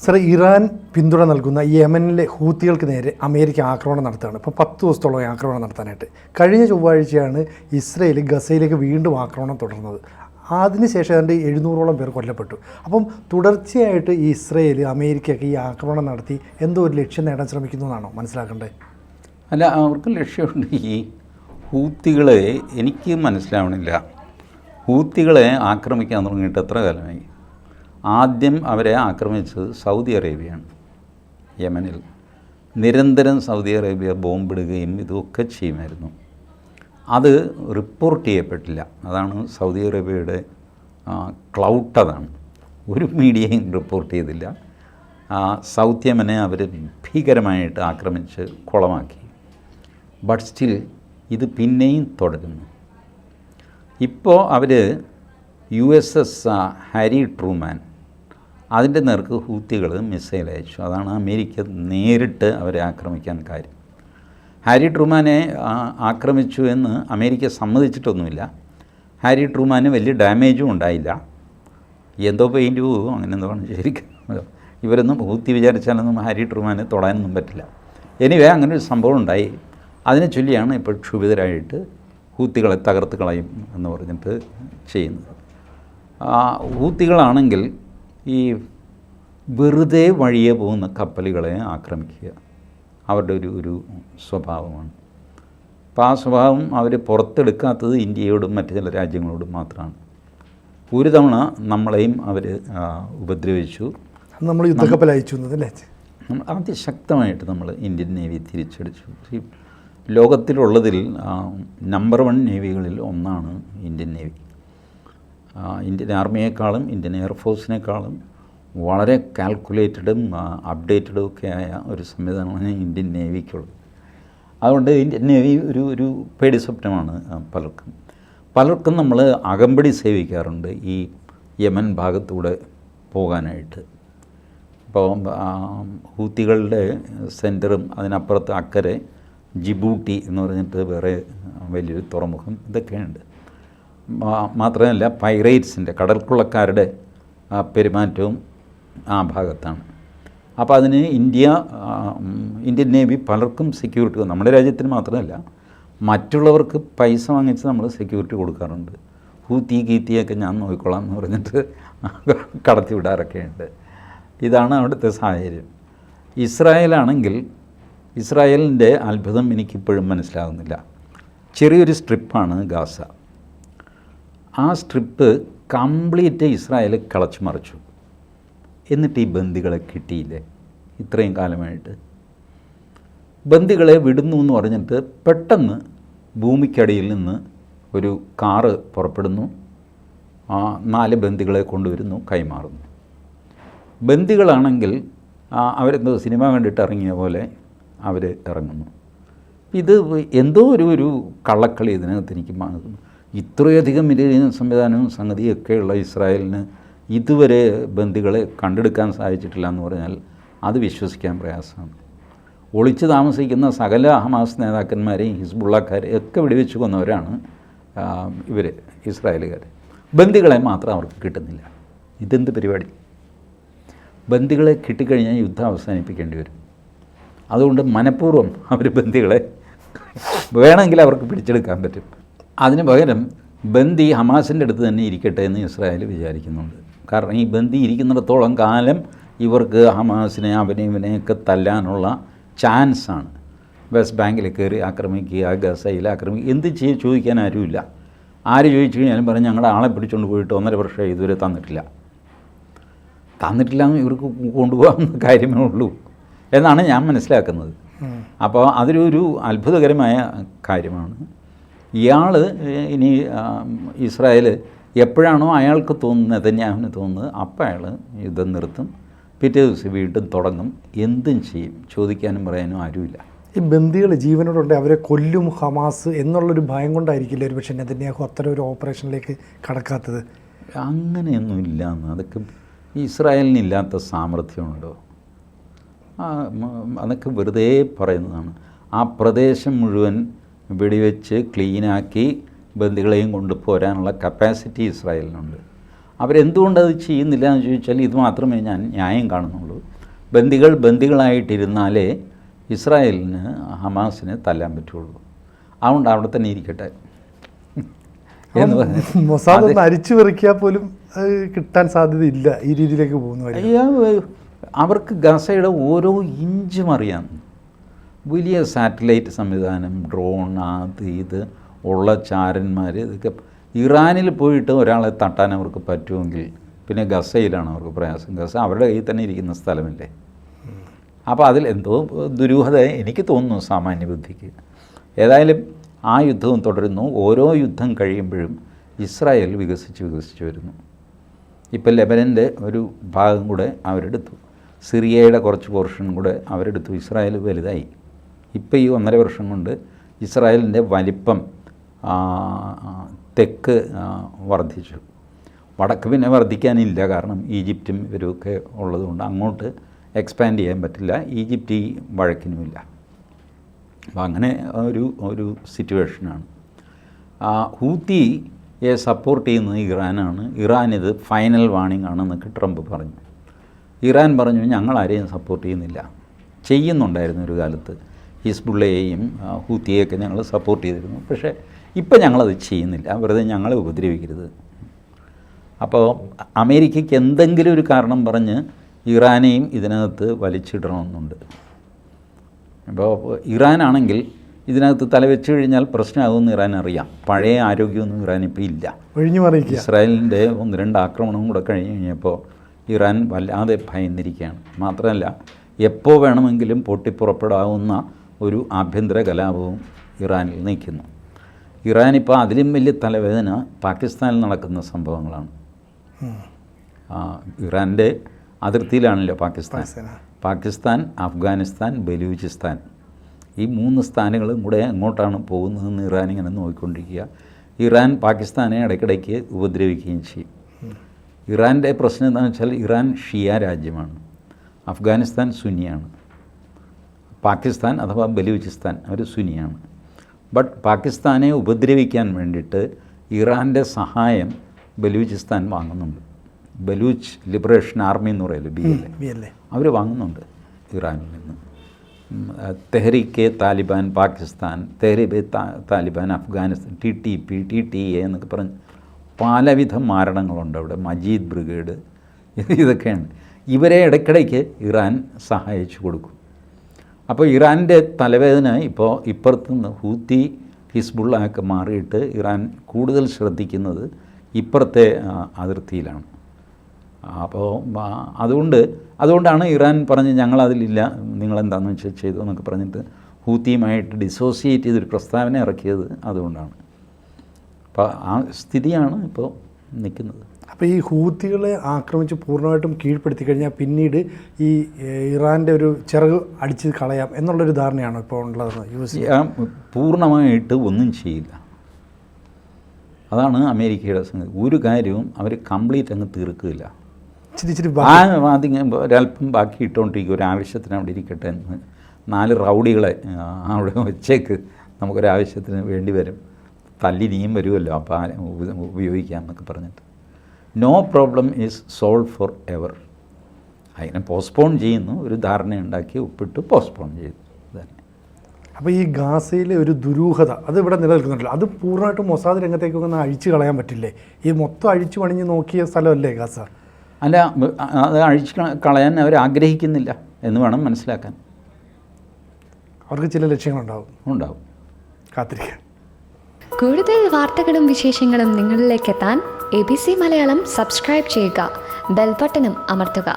Sir, Iran പിന്തുണ നൽകുന്ന യമനിലെ ഹൂത്തികൾക്ക് നേരെ അമേരിക്ക ആക്രമണം നടത്തുകയാണ്. ഇപ്പോൾ 10 ദിവസത്തോളം ആക്രമണം നടത്താനായിട്ട്. കഴിഞ്ഞ ചൊവ്വാഴ്ചയാണ് ഇസ്രയേൽ ഗസയിലേക്ക് വീണ്ടും ആക്രമണം തുടർന്നത്. അതിനുശേഷം ഏതാണ്ട് 700ഓളം പേർ കൊല്ലപ്പെട്ടു. അപ്പം തുടർച്ചയായിട്ട് ഈ ഇസ്രയേൽ അമേരിക്കയ്ക്ക് ഈ ആക്രമണം നടത്തി എന്തോ ഒരു ലക്ഷ്യം നേടാൻ ശ്രമിക്കുന്നു എന്നാണോ മനസ്സിലാക്കേണ്ടത്? അല്ല, അവർക്ക് ലക്ഷ്യമുണ്ട്. ഈ ഹൂത്തികളെ എനിക്ക് മനസ്സിലാവണില്ല. ഹൂത്തികളെ ആക്രമിക്കാൻ തുടങ്ങിയിട്ട് എത്ര കാലമായി? ആദ്യം അവരെ ആക്രമിച്ചത് സൗദി അറേബ്യയാണ്. യമനിൽ നിരന്തരം സൗദി അറേബ്യ ബോംബിടുകയും ഇതൊക്കെ ചെയ്യുമായിരുന്നു. അത് റിപ്പോർട്ട് ചെയ്യപ്പെട്ടില്ല. അതാണ് സൗദി അറേബ്യയുടെ ക്ലൗട്ട്. അതാണ് ഒരു മീഡിയയും റിപ്പോർട്ട് ചെയ്തില്ല. സൗത്ത് യമനെ അവർ ഭീകരമായിട്ട് ആക്രമിച്ച് കുളമാക്കി. ബട്ട് സ്റ്റിൽ ഇത് പിന്നെയും തുടരുന്നു. ഇപ്പോൾ അവർ USS ഹാരി ട്രൂമാൻ അതിൻ്റെ നേർക്ക് ഹൂത്തികൾ മിസൈൽ അയച്ചു. അതാണ് അമേരിക്ക നേരിട്ട് അവരെ ആക്രമിക്കാൻ കാര്യം. ഹാരി ട്രൂമാനെ ആക്രമിച്ചു എന്ന് അമേരിക്ക സമ്മതിച്ചിട്ടൊന്നുമില്ല. ഹാരി ട്രൂമാന് വലിയ ഡാമേജും ഉണ്ടായില്ല. എന്തോ പെയിൻറ്റ് പോകും, അങ്ങനെ എന്തോ ആണ് ശരിക്കും. ഇവരൊന്നും ഹൂത്തി വിചാരിച്ചാലൊന്നും ഹാരി ട്രൂമാനെ തൊടാനൊന്നും പറ്റില്ല. എനിവേ അങ്ങനെ ഒരു സംഭവം ഉണ്ടായി. അതിനെ ചൊല്ലിയാണ് ഇപ്പോൾ ക്ഷുഭിതരായിട്ട് ഹൂത്തികളെ തകർത്ത് കളയും എന്ന് പറഞ്ഞിട്ട് ചെയ്യുന്നത്. ഹൂത്തികളാണെങ്കിൽ ഈ വെറുതെ വഴിയെ പോകുന്ന കപ്പലുകളെ ആക്രമിക്കുക അവരുടെ ഒരു സ്വഭാവമാണ്. അപ്പോൾ ആ സ്വഭാവം അവർ പുറത്തെടുക്കാത്തത് ഇന്ത്യയോടും മറ്റു ചില രാജ്യങ്ങളോടും മാത്രമാണ്. ഒരു തവണ നമ്മളെയും അവർ ഉപദ്രവിച്ചു. നമ്മൾ യുദ്ധക്കപ്പൽ അയച്ചു എന്നതല്ലേ? അതിശക്തമായിട്ട് നമ്മൾ ഇന്ത്യൻ നേവി തിരിച്ചടിച്ചു. ലോകത്തിലുള്ളതിൽ നമ്പർ 1 നേവികളിൽ ഒന്നാണ് ഇന്ത്യൻ നേവി. ഇന്ത്യൻ ആർമിയേക്കാളും ഇന്ത്യൻ എയർഫോഴ്സിനേക്കാളും വളരെ കാൽക്കുലേറ്റഡും അപ്ഡേറ്റഡും ഒക്കെ ആയ ഒരു സംവിധാനമാണ് ഇന്ത്യൻ നേവിക്കുള്ളത്. അതുകൊണ്ട് ഇന്ത്യൻ നേവി ഒരു പേടി സ്വപ്നമാണ് പലർക്കും നമ്മൾ അകമ്പടി സേവിക്കാറുണ്ട് ഈ യമൻ ഭാഗത്തൂടെ പോകാനായിട്ട്. ഇപ്പോൾ ഹൂത്തികളുടെ സെൻറ്ററും അതിനപ്പുറത്ത് അക്കരെ ജിബൂട്ടി എന്ന് പറഞ്ഞിട്ട് വേറെ വലിയൊരു തുറമുഖം ഇതൊക്കെയുണ്ട്. മാത്രമല്ല പൈറേറ്റ്സിൻ്റെ കടൽക്കൊള്ളക്കാരുടെ പെരുമാറ്റവും ആ ഭാഗത്താണ്. അപ്പോൾ അതിന് ഇന്ത്യൻ നേവി പലർക്കും സെക്യൂരിറ്റി, നമ്മുടെ രാജ്യത്തിന് മാത്രമല്ല മറ്റുള്ളവർക്ക് പൈസ വാങ്ങിച്ച് നമ്മൾ സെക്യൂരിറ്റി കൊടുക്കാറുണ്ട്. ഹൂത്തി ഗീത്തിയൊക്കെ ഞാൻ നോക്കിക്കൊള്ളാം എന്ന് പറഞ്ഞിട്ട് കടത്തി വിടാറൊക്കെയുണ്ട്. ഇതാണ് അവിടുത്തെ സാഹചര്യം. ഇസ്രായേലാണെങ്കിൽ ഇസ്രായേലിൻ്റെ അത്ഭുതം എനിക്കിപ്പോഴും മനസ്സിലാകുന്നില്ല. ചെറിയൊരു സ്ട്രിപ്പാണ് ഗാസ. ആ സ്ട്രിപ്പ് കംപ്ലീറ്റ് ഇസ്രായേൽ കളച്ചു മറിച്ചു. എന്നിട്ട് ഈ ബന്ദികളെ കിട്ടിയില്ലേ? ഇത്രയും കാലമായിട്ട് ബന്ദികളെ വിടുന്നു എന്ന് പറഞ്ഞിട്ട് പെട്ടെന്ന് ഭൂമിക്കടിയിൽ നിന്ന് ഒരു കാറ് പുറപ്പെടുന്നു. 4 ബന്ദികളെ കൊണ്ടുവരുന്നു, കൈമാറുന്നു. ബന്ദികളാണെങ്കിൽ അവരെന്തോ സിനിമ കണ്ടിട്ട് ഇറങ്ങിയ പോലെ അവർ ഇറങ്ങുന്നു. ഇത് എന്തോ ഒരു കള്ളക്കളി ഇതിനകത്ത് എനിക്ക് ഇത്രയധികം ഇന്റലിജൻസ് സംവിധാനവും സംഗതിയൊക്കെയുള്ള ഇസ്രായേലിന് ഇതുവരെ ബന്ദികളെ കണ്ടെടുക്കാൻ സാധിച്ചിട്ടില്ല എന്ന് പറഞ്ഞാൽ അത് വിശ്വസിക്കാൻ പ്രയാസമാണ്. ഒളിച്ചു താമസിക്കുന്ന സകല ഹമാസ് നേതാക്കന്മാരെയും ഹിസ്ബുള്ളക്കാരെയും ഒക്കെ വെടിവെച്ച് കൊന്നവരാണ് ഇവർ ഇസ്രായേലുകാർ. ബന്ദികളെ മാത്രം അവർക്ക് കിട്ടുന്നില്ല. ഇതെന്ത് പരിപാടി? ബന്ദികളെ കിട്ടിക്കഴിഞ്ഞാൽ യുദ്ധം അവസാനിപ്പിക്കേണ്ടി വരും. അതുകൊണ്ട് മനഃപൂർവ്വം അവർ ബന്ദികളെ വേണമെങ്കിൽ അവർക്ക് പിടിച്ചെടുക്കാൻ പറ്റും. അതിന് പകരം ബന്ദി ഹമാസിൻ്റെ അടുത്ത് തന്നെ ഇരിക്കട്ടെ എന്ന് ഇസ്രായേൽ വിചാരിക്കുന്നുണ്ട്. കാരണം ഈ ബന്ദി ഇരിക്കുന്നിടത്തോളം കാലം ഇവർക്ക് ഹമാസിനെ ഇവനെയൊക്കെ തല്ലാനുള്ള ചാൻസാണ്. വെസ്റ്റ് ബാങ്കിൽ കയറി ആക്രമിക്കുക, ഗസയിൽ ആക്രമിക്കുക, എന്ത് ചോദിക്കാൻ ആരുമില്ല. ആര് ചോദിച്ചു കഴിഞ്ഞാലും പറഞ്ഞ് ഞങ്ങളുടെ ആളെ പിടിച്ചുകൊണ്ട് പോയിട്ട് 1.5 വർഷം ഇതുവരെ തന്നിട്ടില്ല എന്ന് ഇവർക്ക് കൊണ്ടുപോകാവുന്ന കാര്യമേ ഉള്ളൂ എന്നാണ് ഞാൻ മനസ്സിലാക്കുന്നത്. അപ്പോൾ അതൊരു അത്ഭുതകരമായ കാര്യമാണ്. ഇയാൾ ഇനി ഇസ്രായേൽ എപ്പോഴാണോ അയാൾക്ക് തോന്നുന്നത്, നെതന്യാഹുവിന് തോന്നുന്നത്, അപ്പോൾ അയാൾ യുദ്ധം നിർത്തും. പിറ്റേ ദിവസം വീണ്ടും തുടങ്ങും. എന്തും ചെയ്യും. ചോദിക്കാനും പറയാനും ആരുമില്ല. ഈ ബന്ദികൾ ജീവനോടുണ്ട് അവരെ കൊല്ലും ഹമാസ് എന്നുള്ളൊരു ഭയം കൊണ്ടായിരിക്കില്ല ഒരു പക്ഷേ നെതന്യാഹു അത്തരം ഒരു ഓപ്പറേഷനിലേക്ക് കടക്കാത്തത്? അങ്ങനെയൊന്നും ഇല്ലയെന്ന്. അതൊക്കെ ഇസ്രായേലിനില്ലാത്ത സാമർഥ്യമുണ്ടോ? അതൊക്കെ വെറുതെ പറയുന്നതാണ്. ആ പ്രദേശം മുഴുവൻ വെടിവെച്ച് ക്ലീനാക്കി ബന്ദികളെയും കൊണ്ട് പോരാനുള്ള കപ്പാസിറ്റി ഇസ്രായേലിനുണ്ട്. അവരെന്തുകൊണ്ടത് ചെയ്യുന്നില്ല എന്ന് ചോദിച്ചാൽ ഇത് മാത്രമേ ഞാൻ ന്യായം കാണുന്നുള്ളൂ. ബന്ദികളായിട്ടിരുന്നാലേ ഇസ്രായേലിന് ഹമാസിനെ തല്ലാൻ പറ്റുള്ളൂ. അതുകൊണ്ട് അവിടെ തന്നെ ഇരിക്കട്ടെ എന്ന് പറഞ്ഞു. മൊസാദ് ഒന്ന് അരിച്ചു വെറുക്കിയാൽ പോലും അത് കിട്ടാൻ സാധ്യതയില്ല ഈ രീതിയിലേക്ക് പോകുന്നു. അവർക്ക് ഗസയുടെ ഓരോ ഇഞ്ചും അറിയാം. വലിയ സാറ്റലൈറ്റ് സംവിധാനം, ഡ്രോൺ, അത് ഇത് ഉള്ള ചാരന്മാർ, ഇതൊക്കെ ഇറാനിൽ പോയിട്ട് ഒരാളെ തട്ടാൻ അവർക്ക് പറ്റുമെങ്കിൽ പിന്നെ ഗസയിലാണ് അവർക്ക് പ്രയാസം. ഗസ അവരുടെ കയ്യിൽ തന്നെ ഇരിക്കുന്ന സ്ഥലമല്ലേ. അപ്പോൾ അതിൽ എന്തോ ദുരൂഹത എനിക്ക് തോന്നുന്നു സാമാന്യ ബുദ്ധിക്ക്. ഏതായാലും ആ യുദ്ധവും തുടരുന്നു. ഓരോ യുദ്ധം കഴിയുമ്പോഴും ഇസ്രായേൽ വികസിച്ച് വരുന്നു. ഇപ്പോൾ ലെബനൻ്റെ ഒരു ഭാഗം കൂടെ അവരെടുത്തു, സിറിയയുടെ കുറച്ച് പോർഷൻ കൂടെ അവരെടുത്തു. ഇസ്രായേൽ വലുതായി. ഇപ്പോൾ ഈ 1.5 വർഷം കൊണ്ട് ഇസ്രായേലിൻ്റെ വലിപ്പം തെക്ക് വർദ്ധിച്ചു. വടക്ക് പിന്നെ വർദ്ധിക്കാനില്ല, കാരണം ഈജിപ്തും ഇവരുമൊക്കെ ഉള്ളതുകൊണ്ട് അങ്ങോട്ട് എക്സ്പാൻഡ് ചെയ്യാൻ പറ്റില്ല. ഈജിപ്റ്റ് ഈ വഴക്കിനുമില്ല. അപ്പോൾ അങ്ങനെ ഒരു സിറ്റുവേഷനാണ്. ഹൂത്തിയെ സപ്പോർട്ട് ചെയ്യുന്നത് ഇറാനാണ്. ഇറാനിത് ഫൈനൽ വാണിംഗ് ആണെന്നൊക്കെ ട്രംപ് പറഞ്ഞു. ഇറാൻ പറഞ്ഞു ഞങ്ങൾ ആരെയും സപ്പോർട്ട് ചെയ്യുന്നുണ്ടായിരുന്നു ഒരു കാലത്ത്. ഹിസ്ബുള്ളയെയും ഹൂത്തിയെയൊക്കെ ഞങ്ങൾ സപ്പോർട്ട് ചെയ്തിരുന്നു. പക്ഷേ ഇപ്പം ഞങ്ങളത് ചെയ്യുന്നില്ല, വെറുതെ ഞങ്ങളെ ഉപദ്രവിക്കരുത്. അപ്പോൾ അമേരിക്കയ്ക്ക് എന്തെങ്കിലും ഒരു കാരണം പറഞ്ഞ് ഇറാനെയും ഇതിനകത്ത് വലിച്ചിടണമെന്നുണ്ട്. അപ്പോൾ ഇറാനാണെങ്കിൽ ഇതിനകത്ത് തലവെച്ച് കഴിഞ്ഞാൽ പ്രശ്നമാകുമെന്ന് ഇറാൻ അറിയാം. പഴയ ആരോഗ്യമൊന്നും ഇറാൻ ഇപ്പോൾ ഇല്ല. ഇസ്രായേലിൻ്റെ 1-2 ആക്രമണവും കൂടെ കഴിഞ്ഞ് കഴിഞ്ഞപ്പോൾ ഇറാൻ വല്ലാതെ ഭയന്നിരിക്കുകയാണ്. മാത്രമല്ല എപ്പോൾ വേണമെങ്കിലും പൊട്ടിപ്പുറപ്പെടാവുന്ന ഒരു ആഭ്യന്തര കലാപവും ഇറാനിൽ നിൽക്കുന്നു. ഇറാനിപ്പോൾ അതിലും വലിയ തലവേദന പാകിസ്ഥാനിൽ നടക്കുന്ന സംഭവങ്ങളാണ്. ഇറാൻ്റെ അതിർത്തിയിലാണല്ലോ പാകിസ്ഥാൻ, അഫ്ഗാനിസ്ഥാൻ, ബലൂചിസ്ഥാൻ, ഈ 3 സ്ഥാനങ്ങളും കൂടെ എങ്ങോട്ടാണ് പോകുന്നതെന്ന് ഇറാൻ ഇങ്ങനെ നോക്കിക്കൊണ്ടിരിക്കുക. ഇറാൻ പാകിസ്ഥാനെ ഇടയ്ക്കിടയ്ക്ക് ഉപദ്രവിക്കുകയും ചെയ്യും. ഇറാൻ്റെ പ്രശ്നം എന്താണെന്ന് വെച്ചാൽ ഇറാൻ ഷിയ രാജ്യമാണ്, അഫ്ഗാനിസ്ഥാൻ സുന്നിയാണ്, പാകിസ്ഥാൻ അഥവാ ബലൂചിസ്ഥാൻ അവർ സുന്നിയാണ്. ബട്ട് പാകിസ്ഥാനെ ഉപദ്രവിക്കാൻ വേണ്ടിയിട്ട് ഇറാൻ്റെ സഹായം ബലൂചിസ്ഥാൻ വാങ്ങുന്നുണ്ട്. ബലൂച്ച് ലിബറേഷൻ ആർമി എന്ന് പറയല്ലോ, അവർ വാങ്ങുന്നുണ്ട് ഇറാനിൽ നിന്ന്. തെഹ്രീക്ക് താലിബാൻ പാകിസ്ഥാൻ, തെഹ്രീബ് താലിബാൻ അഫ്ഗാനിസ്ഥാൻ, TTP, TTA എന്നൊക്കെ പറഞ്ഞ് പലവിധ മാരണങ്ങളുണ്ട് അവിടെ. മജീദ് ബ്രിഗേഡ്, ഇതൊക്കെയാണ്. ഇവരെ ഇടയ്ക്കിടയ്ക്ക് ഇറാൻ സഹായിച്ചു കൊടുക്കും. അപ്പോൾ ഇറാൻ്റെ തലവേദന ഇപ്പോൾ ഇപ്പുറത്തുനിന്ന് ഹൂത്തി ഹിസ്ബുള്ളയൊക്കെ മാറിയിട്ട് ഇറാൻ കൂടുതൽ ശ്രദ്ധിക്കുന്നത് ഇപ്പുറത്തെ അതിർത്തിയിലാണ്. അപ്പോൾ അതുകൊണ്ടാണ് ഇറാൻ പറഞ്ഞ് ഞങ്ങളതിലില്ല, നിങ്ങളെന്താണെന്ന് വെച്ചാൽ ചെയ്തു എന്നൊക്കെ പറഞ്ഞിട്ട് ഹൂത്തിയുമായിട്ട് ഡിസോസിയേറ്റ് ചെയ്തൊരു പ്രസ്താവന ഇറക്കിയത് അതുകൊണ്ടാണ്. അപ്പോൾ ആ സ്ഥിതിയാണ് ഇപ്പോൾ നിൽക്കുന്നത്. അപ്പോൾ ഈ ഹൂത്തികളെ ആക്രമിച്ച് പൂർണ്ണമായിട്ടും കീഴ്പ്പെടുത്തി കഴിഞ്ഞാൽ പിന്നീട് ഈ ഇറാൻ്റെ ഒരു ചിറക് അടിച്ച് കളയാം എന്നുള്ളൊരു ധാരണയാണോ ഇപ്പോൾ ഉള്ളതെന്ന് US? പൂർണ്ണമായിട്ട് ഒന്നും ചെയ്യില്ല, അതാണ് അമേരിക്കയുടെ സംഗതി. ഒരു കാര്യവും അവർ കംപ്ലീറ്റ് അങ്ങ് തീർക്കില്ല. ഒരല്പം ബാക്കി ഇട്ടുകൊണ്ടിരിക്കും, ഒരാവശ്യത്തിന് അവിടെ ഇരിക്കട്ടെ എന്ന്. 4 റൗഡികളെ അവിടെ വെച്ചേക്ക്, നമുക്കൊരാവശ്യത്തിന് വേണ്ടി വരും, തല്ലിനിയും വരുമല്ലോ, അപ്പോൾ ഉപയോഗിക്കാം എന്നൊക്കെ പറഞ്ഞിട്ട്. No problem is solve for ever. അതിനെ പോസ്റ്റ്പോൺ ചെയ്യുന്നു, ഒരു ധാരണയുണ്ടാക്കി ഒപ്പിട്ട് പോസ്റ്റ്പോൺ ചെയ്തു തന്നെ. അപ്പോൾ ഈ ഗാസയിലെ ഒരു ദുരൂഹത അത് ഇവിടെ നിലനിൽക്കുന്നുണ്ടല്ലോ, അത് പൂർണ്ണമായിട്ടും മൊസാദ് രംഗത്തേക്കൊക്കെ ഒന്ന് അഴിച്ചു കളയാൻ പറ്റില്ലേ? ഈ മൊത്തം അഴിച്ചു പണിഞ്ഞ് നോക്കിയ സ്ഥലമല്ലേ ഗാസ? അല്ല, അത് അഴിച്ചു കളയാൻ അവർ ആഗ്രഹിക്കുന്നില്ല എന്ന് വേണം മനസ്സിലാക്കാൻ. അവർക്ക് ചില ലക്ഷ്യങ്ങളുണ്ടാവും. കാത്തിരിക്കാം. കൂടുതൽ വാർത്തകളും വിശേഷങ്ങളും നിങ്ങളിലേക്ക് എത്താൻ ABC മലയാളം സബ്സ്ക്രൈബ് ചെയ്യുക, ബെൽ ബട്ടണും അമർത്തുക.